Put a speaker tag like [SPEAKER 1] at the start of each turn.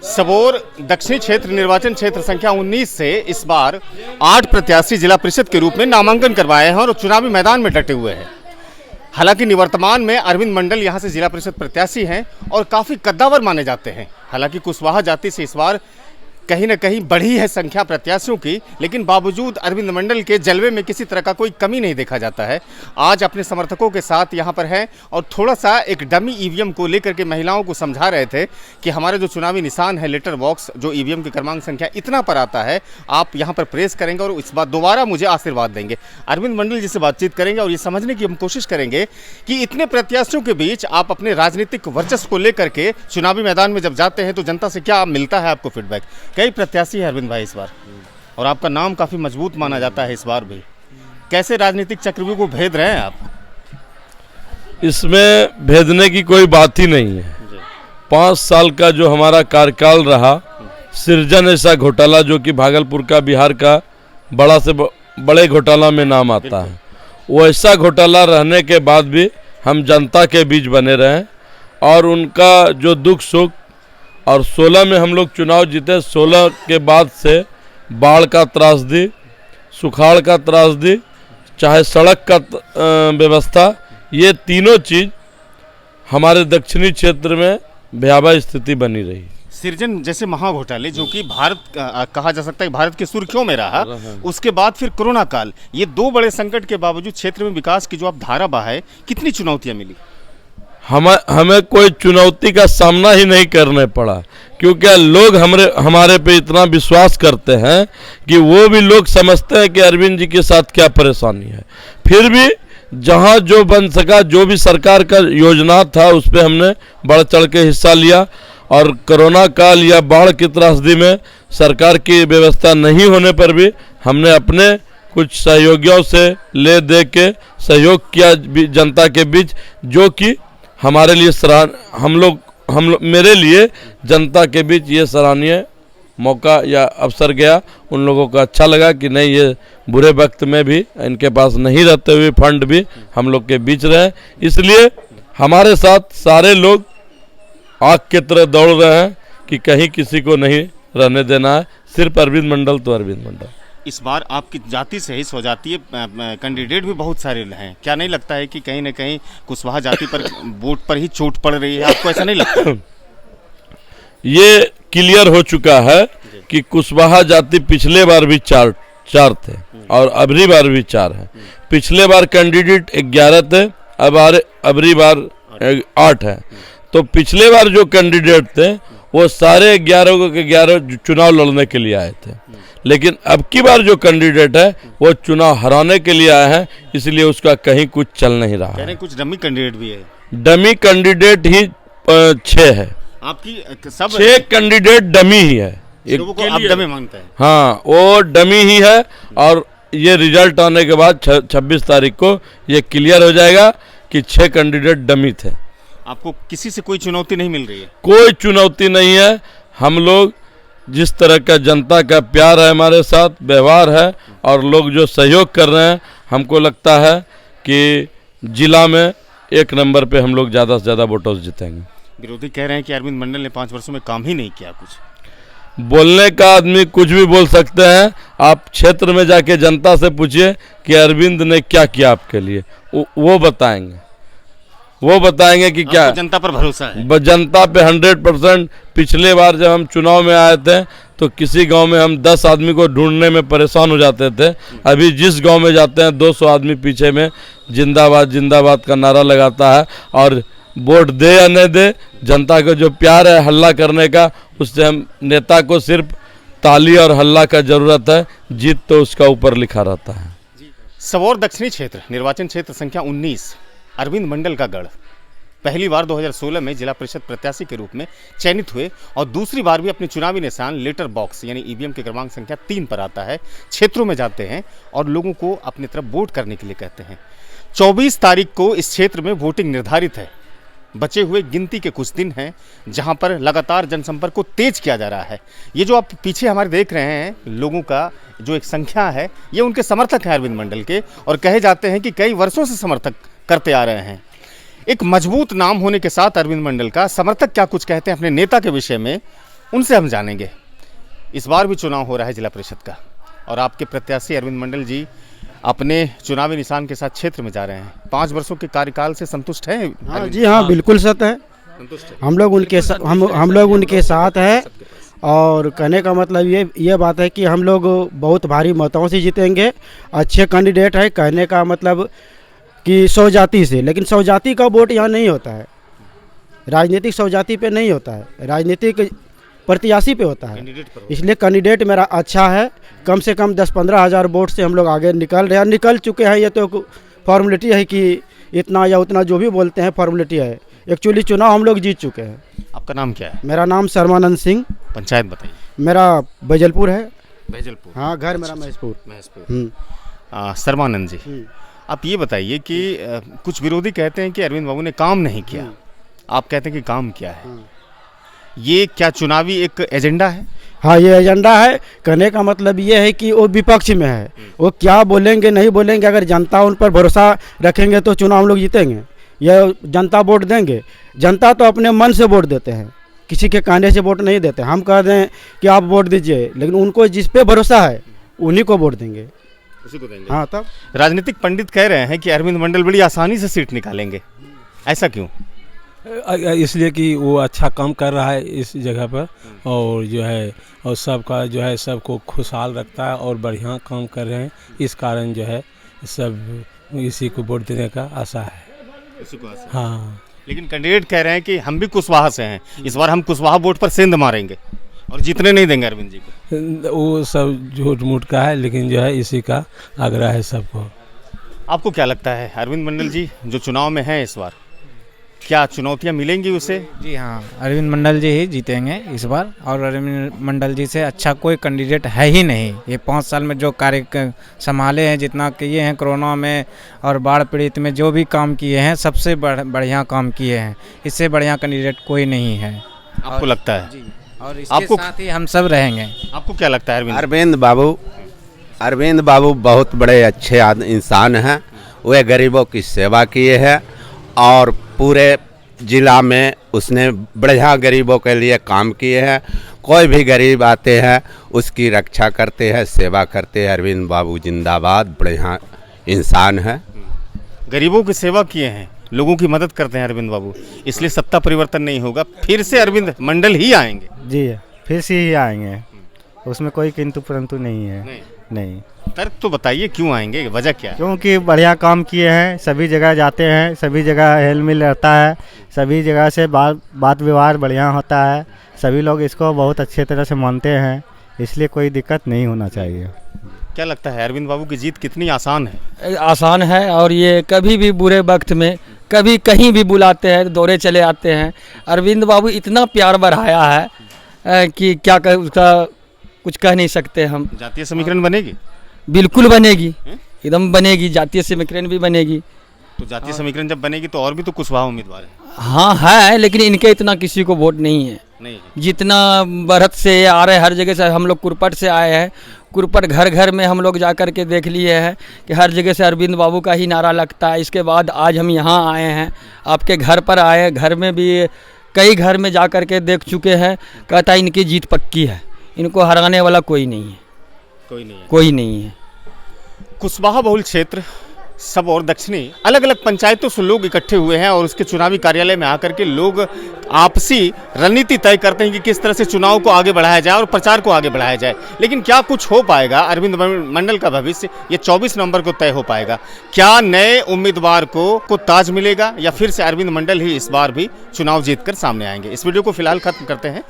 [SPEAKER 1] सबौर दक्षिणी क्षेत्र निर्वाचन क्षेत्र संख्या 19 से इस बार 8 प्रत्याशी जिला परिषद के रूप में नामांकन करवाए हैं और चुनावी मैदान में डटे हुए हैं। हालांकि निवर्तमान में अरविंद मंडल यहां से जिला परिषद प्रत्याशी हैं और काफ़ी कद्दावर माने जाते हैं। हालांकि कुशवाहा जाति से इस बार कहीं न कहीं बढ़ी है संख्या प्रत्याशियों की, लेकिन बावजूद अरविंद मंडल के जलवे में किसी तरह का कोई कमी नहीं देखा जाता है। आज अपने समर्थकों के साथ यहाँ पर हैं और थोड़ा सा एक डमी ईवीएम को लेकर के महिलाओं को समझा रहे थे कि हमारे जो चुनावी निशान है लेटर बॉक्स, जो ईवीएम की क्रमांक संख्या इतना पर आता है, आप यहाँ पर प्रेस करेंगे और इस बार दोबारा मुझे आशीर्वाद देंगे। अरविंद मंडल जी से बातचीत करेंगे और ये समझने की हम कोशिश करेंगे कि इतने प्रत्याशियों के बीच आप अपने राजनीतिक वर्चस्व को लेकर के चुनावी मैदान में जब जाते हैं तो जनता से क्या मिलता है आपको फीडबैक? कई प्रत्याशी है अरविंद भाई इस बार और आपका नाम काफी मजबूत माना जाता है इस बार भी। कैसे राजनीतिक चक्रव्यूह को भेद रहे हैं आप?
[SPEAKER 2] इसमें भेदने की कोई बात ही नहीं है। 5 साल का जो हमारा कार्यकाल रहा, सृजन ऐसा घोटाला जो कि भागलपुर का, बिहार का बड़ा से बड़े घोटाला में नाम आता है, वो ऐसा घोटाला रहने के बाद भी हम जनता के बीच बने रहे और उनका जो दुख सुख, और 16 में हम लोग चुनाव जीते, 16 के बाद से बाढ़ का त्रासदी, सुखाड़ का त्रासदी, चाहे सड़क का व्यवस्था, ये तीनों चीज़ हमारे दक्षिणी क्षेत्र में भयावह स्थिति बनी रही।
[SPEAKER 1] सृजन जैसे महाघोटाले जो कि भारत कहा जा सकता है भारत की सुर्खियों में रहा, उसके बाद फिर कोरोना काल, ये 2 बड़े संकट के बावजूद क्षेत्र में विकास की जो आप धारा बहाए, कितनी चुनौतियाँ मिली?
[SPEAKER 2] हमें कोई चुनौती का सामना ही नहीं करने पड़ा, क्योंकि लोग हमारे पे इतना विश्वास करते हैं कि वो भी लोग समझते हैं कि अरविंद जी के साथ क्या परेशानी है। फिर भी जहां जो बन सका, जो भी सरकार का योजना था, उस पर हमने बढ़ चढ़ के हिस्सा लिया। और कोरोना काल या बाढ़ की त्रासदी में सरकार की व्यवस्था नहीं होने पर भी हमने अपने कुछ सहयोगियों से ले दे के सहयोग किया जनता के बीच, जो कि हमारे लिए मेरे लिए जनता के बीच ये सराहनीय मौका या अवसर गया। उन लोगों को अच्छा लगा कि नहीं, ये बुरे वक्त में भी इनके पास नहीं रहते हुए फंड भी हम लोग के बीच रहे, इसलिए हमारे साथ सारे लोग आग की तरह दौड़ रहे हैं कि कहीं किसी को नहीं रहने देना है, सिर्फ अरविंद मंडल तो अरविंद मंडल।
[SPEAKER 1] इस बार आपकी जाति से ही स्वजातीय कैंडिडेट भी बहुत सारे हैं, क्या नहीं लगता है कि कहीं न कहीं कुशवाहा जाति पर वोट पर ही चोट पड़ रही है? आपको ऐसा नहीं लगता?
[SPEAKER 2] ये क्लियर हो चुका है कि कुशवाहा जाति पिछले बार भी चार थे और अबरी बार भी 4 है। पिछले बार कैंडिडेट 11 थे, अबरी बार 8 है। तो पिछले बार जो कैंडिडेट थे वो सारे 11 के 11 चुनाव लड़ने के लिए आए थे, लेकिन अब की बार जो कैंडिडेट है वो चुनाव हराने के लिए आया है, इसलिए उसका कहीं कुछ चल नहीं रहा है।
[SPEAKER 1] कुछ डमी कैंडिडेट भी है? डमी
[SPEAKER 2] कैंडिडेट ही 6 है।
[SPEAKER 1] आपकी सब
[SPEAKER 2] 6 कैंडिडेट डमी ही है।
[SPEAKER 1] लोगों को आप डमी मानते हैं?
[SPEAKER 2] हाँ, वो डमी ही है और ये रिजल्ट आने के बाद 26 तारीख को ये क्लियर हो जाएगा कि 6 कैंडिडेट डमी थे।
[SPEAKER 1] आपको किसी से कोई चुनौती नहीं मिल रही है?
[SPEAKER 2] कोई चुनौती नहीं है। हम लोग जिस तरह का जनता का प्यार है, हमारे साथ व्यवहार है और लोग जो सहयोग कर रहे हैं, हमको लगता है कि जिला में 1 नंबर पे हम लोग ज़्यादा से ज़्यादा वोटों से जीतेंगे।
[SPEAKER 1] विरोधी कह रहे हैं कि अरविंद मंडल ने 5 वर्षों में काम ही नहीं किया कुछ।
[SPEAKER 2] बोलने का आदमी कुछ भी बोल सकते हैं। आप क्षेत्र में जाके जनता से पूछिए कि अरविंद ने क्या किया आपके लिए, वो बताएंगे कि क्या।
[SPEAKER 1] जनता पर भरोसा है?
[SPEAKER 2] जनता पे 100%। पिछले बार जब हम चुनाव में आए थे तो किसी गांव में हम 10 आदमी को ढूंढने में परेशान हो जाते थे। अभी जिस गांव में जाते हैं 200 आदमी पीछे में जिंदाबाद जिंदाबाद का नारा लगाता है। और वोट दे या न दे, जनता को जो प्यार है हल्ला करने का, उससे हम नेता को सिर्फ ताली और हल्ला का जरूरत है, जीत तो उसका ऊपर लिखा रहता है।
[SPEAKER 1] सबौर दक्षिणी क्षेत्र निर्वाचन क्षेत्र संख्या 19 अरविंद मंडल का गढ़। पहली बार 2016 में जिला परिषद प्रत्याशी के रूप में चयनित हुए और दूसरी बार भी अपने चुनावी निशान लेटर बॉक्स यानी ईवीएम के क्रमांक संख्या 3 पर आता है। क्षेत्रों में जाते हैं और लोगों को अपनी तरफ वोट करने के लिए कहते हैं। 24 तारीख को इस क्षेत्र में वोटिंग निर्धारित है। बचे हुए गिनती के कुछ दिन हैं जहां पर लगातार जनसंपर्क को तेज किया जा रहा है। ये जो आप पीछे हमारे देख रहे हैं लोगों का जो एक संख्या है, ये उनके समर्थक हैं अरविंद मंडल के, और कहे जाते हैं कि कई वर्षों से समर्थक करते आ रहे हैं। एक मजबूत नाम होने के साथ अरविंद मंडल का समर्थक क्या कुछ कहते हैं अपने नेता के विषय में, उनसे हम जानेंगे। इस बार भी चुनाव हो रहा है जिला परिषद का और आपके प्रत्याशी अरविंद मंडल जी अपने चुनावी निशान के साथ क्षेत्र में जा रहे हैं। 5 वर्षों के कार्यकाल से संतुष्ट हैं?
[SPEAKER 3] हाँ जी हाँ, बिल्कुल सत्य है।
[SPEAKER 1] संतुष्ट है।
[SPEAKER 3] हम लोग उनके साथ हैं और कहने का मतलब ये बात है कि हम लोग बहुत भारी मतों से जीतेंगे। अच्छे कैंडिडेट है, कहने का मतलब कि 100 जाति से, लेकिन 100 जाति का वोट यहाँ नहीं होता है। राजनीतिक 100 जाति पे नहीं होता है, राजनीतिक प्रत्याशी पे होता है। इसलिए कैंडिडेट मेरा अच्छा है। कम से कम 10-15 हज़ार वोट से हम लोग आगे निकल चुके हैं। ये तो फॉर्मेलिटी है कि इतना या उतना जो भी बोलते हैं फॉर्मेलिटी है। एक्चुअली चुनाव हम लोग जीत चुके हैं।
[SPEAKER 1] आपका नाम क्या है?
[SPEAKER 3] मेरा नाम सर्मानंद सिंह।
[SPEAKER 1] पंचायत बताइए।
[SPEAKER 3] मेरा बैजलपुर है।
[SPEAKER 1] बैजलपुर।
[SPEAKER 3] हाँ, घर मेरा महेशपुर।
[SPEAKER 1] सर्मानंद जी, आप ये बताइए कि कुछ विरोधी कहते हैं कि अरविंद बाबू ने काम नहीं किया, आप कहते हैं कि काम किया है। ये क्या चुनावी एक एजेंडा है?
[SPEAKER 3] हाँ, ये एजेंडा है। कहने का मतलब ये है कि वो विपक्ष में है, वो क्या बोलेंगे नहीं बोलेंगे, अगर जनता उन पर भरोसा रखेंगे तो चुनाव हम लोग जीतेंगे। यह जनता वोट देंगे। जनता तो अपने मन से वोट देते हैं, किसी के कहने से वोट नहीं देते। हम कह दें कि आप वोट दीजिए, लेकिन उनको जिस पे भरोसा है उन्हीं को वोट देंगे,
[SPEAKER 1] उसी को देंगे।
[SPEAKER 3] हाँ, तब
[SPEAKER 1] राजनीतिक पंडित कह रहे हैं कि अरविंद मंडल बड़ी आसानी से सीट निकालेंगे, ऐसा क्यों?
[SPEAKER 4] इसलिए कि वो अच्छा काम कर रहा है इस जगह पर, और जो है और सबका जो है सबको खुशहाल रखता है और बढ़िया काम कर रहे हैं। इस कारण जो है सब इसी को वोट देने का आशा है। हाँ,
[SPEAKER 1] लेकिन कैंडिडेट कह रहे हैं कि हम भी कुशवाहा से हैं, इस बार हम कुशवाहा वोट पर सेंध मारेंगे और जीतने नहीं देंगे अरविंद जी को।
[SPEAKER 4] वो सब झूठ मूठ का है, लेकिन जो है इसी का आग्रह है सबको।
[SPEAKER 1] आपको क्या लगता है अरविंद मंडल जी जो चुनाव में हैं इस बार, क्या चुनौतियां मिलेंगी उसे?
[SPEAKER 5] जी हाँ, अरविंद मंडल जी ही जीतेंगे इस बार, और अरविंद मंडल जी से अच्छा कोई कैंडिडेट है ही नहीं। ये 5 साल में जो कार्य संभाले हैं, जितना किए हैं कोरोना में और बाढ़ पीड़ित में जो भी काम किए हैं, सबसे बढ़िया काम किए हैं। इससे बढ़िया कैंडिडेट कोई नहीं है।
[SPEAKER 1] आपको लगता है?
[SPEAKER 5] जी, और इसके साथ ही हम सब रहेंगे।
[SPEAKER 1] आपको क्या लगता है?
[SPEAKER 6] अरविंद बाबू बहुत बड़े अच्छे इंसान हैं। वे गरीबों की सेवा किए हैं और पूरे जिला में उसने बढ़िया गरीबों के लिए काम किए हैं। कोई भी गरीब आते हैं उसकी रक्षा करते हैं, सेवा करते हैं। अरविंद बाबू जिंदाबाद, बढ़िया इंसान है।
[SPEAKER 1] गरीबों की सेवा किए हैं, लोगों की मदद करते हैं अरविंद बाबू, इसलिए सत्ता परिवर्तन नहीं होगा, फिर से अरविंद मंडल ही आएंगे।
[SPEAKER 7] जी, फिर से ही आएंगे, उसमें कोई किंतु परंतु नहीं है। नहीं।
[SPEAKER 1] तर्क तो बताइए, क्यों आएंगे, वजह क्या है?
[SPEAKER 7] क्योंकि बढ़िया काम किए हैं, सभी जगह जाते हैं, सभी जगह हेल मिल रहता है, सभी जगह से बात व्यवहार बढ़िया होता है, सभी लोग इसको बहुत अच्छे तरह से मानते हैं, इसलिए कोई दिक्कत नहीं होना चाहिए।
[SPEAKER 1] क्या लगता है अरविंद बाबू की जीत कितनी आसान है?
[SPEAKER 8] आसान है, और ये कभी भी बुरे वक्त में कभी कहीं भी बुलाते हैं, दौरे चले आते हैं। अरविंद बाबू इतना प्यार बढ़ाया है कि क्या उसका कुछ कह नहीं सकते हम।
[SPEAKER 1] जातीय समीकरण बनेगी?
[SPEAKER 8] बिल्कुल बनेगी, एकदम बनेगी, जातीय समीकरण भी बनेगी।
[SPEAKER 1] तो जातीय समीकरण जब बनेगी तो और भी तो कुशवाहा उम्मीदवार है।
[SPEAKER 8] हाँ है, लेकिन इनके इतना किसी को वोट नहीं है। जितना बढ़त से आ रहे, हर जगह से हम लोग कुरपट से आए हैं, कुरपट घर घर में हम लोग जा कर के देख लिए हैं कि हर जगह से अरविंद बाबू का ही नारा लगता है। इसके बाद आज हम यहाँ आए हैं, आपके घर पर आए, घर में भी कई घर में जा कर के देख चुके हैं, कहता है इनकी जीत पक्की है, इनको हराने वाला कोई नहीं है। कोई नहीं है।
[SPEAKER 1] कुशवाहा बहुल क्षेत्र सब और दक्षिणी अलग अलग पंचायतों से लोग इकट्ठे हुए हैं और उसके चुनावी कार्यालय में आकर के लोग आपसी रणनीति तय करते हैं कि किस तरह से चुनाव को आगे बढ़ाया जाए और प्रचार को आगे बढ़ाया जाए। लेकिन क्या कुछ हो पाएगा? अरविंद मंडल का भविष्य ये 24 नवंबर को तय हो पाएगा। क्या नए उम्मीदवार को ताज मिलेगा या फिर से अरविंद मंडल ही इस बार भी चुनाव जीतकर सामने आएंगे? इस वीडियो को फिलहाल खत्म करते हैं।